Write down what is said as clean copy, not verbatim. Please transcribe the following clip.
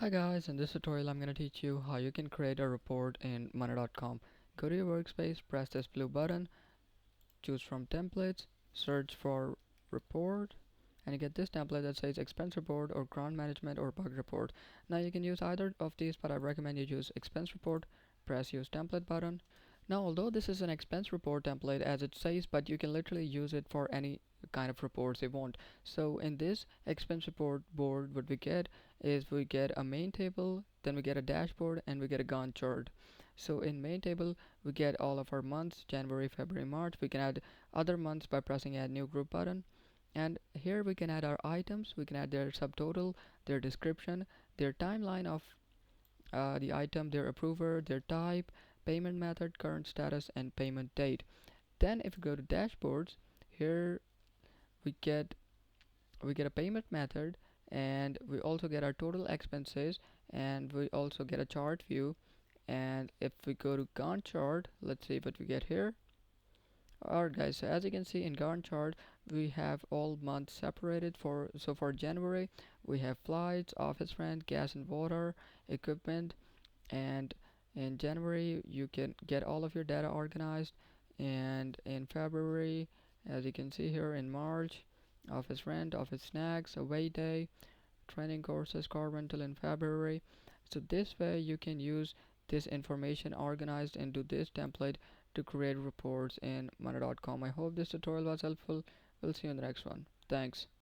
Hi guys, in this tutorial I'm going to teach you how you can create a report in money.com. Go to your workspace, press this blue button, choose from templates, search for report, and you get this template that says expense report or grant management or bug report. Now you can use either of these, but I recommend you use expense report. Press use template button. Now although this is an expense report template as it says, but you can literally use it for any kind of reports you want. So in this expense report board, what we get is we get a main table, then we get a dashboard, and we get a Gantt chart. So in main table we get all of our months: January, February, March. We can add other months by pressing add new group button, and here we can add our items. We can add their subtotal, their description, their timeline of the item, their approver, their type, payment method, current status, and payment date. Then if we go to dashboards, here we get a payment method, and we also get our total expenses, and we also get a chart view. And if we go to Gantt chart, let's see what we get here. Alright guys, so as you can see in Gantt chart, we have all months separated. For January we have flights, office rent, gas and water, equipment. And in January you can get all of your data organized. And in February, as you can see here, in March, office rent, office snacks, away day, training courses, car rental in February. So this way you can use this information organized into this template to create reports in money.com. I hope this tutorial was helpful. We'll see you in the next one. Thanks.